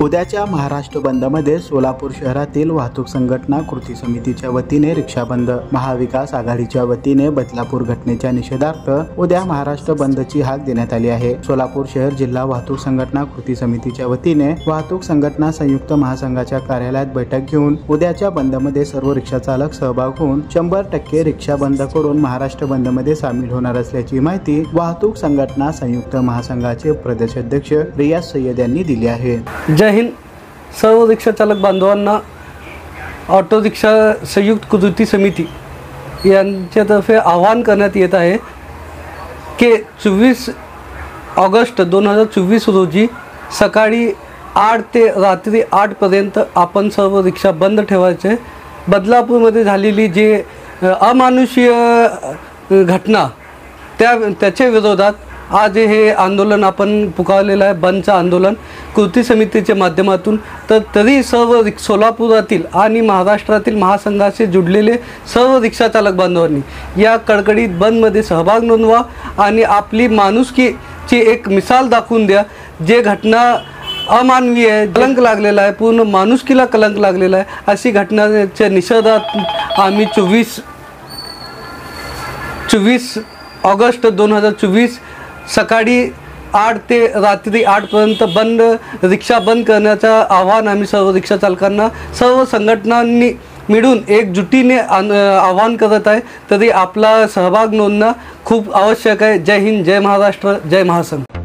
उद्याच्या महाराष्ट्र बंदमध्ये सोलापूर शहरातील वाहतूक संघटना कृती समितीच्या वतीने रिक्षा बंद, महाविकास आघाडीच्या वतीने बदलापूर घटनेच्या निषेधार्थ उद्या महाराष्ट्र बंदची हाक देण्यात आली आहे। सोलापूर शहर जिल्हा वाहतूक संघटना कृती समितीच्या वतीने वाहतूक संघटना संयुक्त महासंघाच्या कार्यालयात बैठक घेऊन उद्याच्या बंदमध्ये सर्व रिक्षा चालक सहभाग होऊन 100% रिक्षा बंद करून महाराष्ट्र बंदमध्ये सामील होणार असल्याची माहिती वाहतूक संघटना संयुक्त महासंघाचे प्रदेशाध्यक्ष रियाज सय्यद यांनी दिली आहे। जय हिंद। सर्व रिक्षा चालक बांधवांना ऑटो रिक्षा संयुक्त कृती समिती यांच्यातर्फे आवाहन करण्यात येत आहे की 24 ऑगस्ट 2024 रोजी सकाळी 8 ते रात्री 8 पर्यंत आपण सर्व रिक्षा बंद ठेवायचे। बदलापूरमध्ये झालेली जी अमानुषीय घटना त्याच्या विरोधात आज हे आंदोलन आपण पुकारलेलं आहे, बंदचं आंदोलन कृती समितीच्या माध्यमातून। तर तरी सर्व सोलापुरातील आणि महाराष्ट्रातील महासंघाशी जुडलेले सर्व रिक्षा चालक बांधवांनी या कडकडीत बंदमध्ये सहभाग नोंदवा आणि आपली माणुसकीची एक मिसाल दाखवून द्या। जे घटना अमानवीय आहे, कलंक लागलेला आहे, पूर्ण माणुसकीला कलंक लागलेला आहे, अशी घटनाच्या निषेधात आम्ही 24 ऑगस्ट 2024 सकाळी 8 ते रात्री 8 पर्यंत रिक्षा बंद करण्याचं आवाहन आम्ही सर्व रिक्षा चालकांना सर्व संघटनांनी मिळून एकजुटीने आवाहन करत आहे। तरी आपला सहभाग नोंदणं खूप आवश्यक आहे। जय हिंद, जय महाराष्ट्र, जय महासंघ।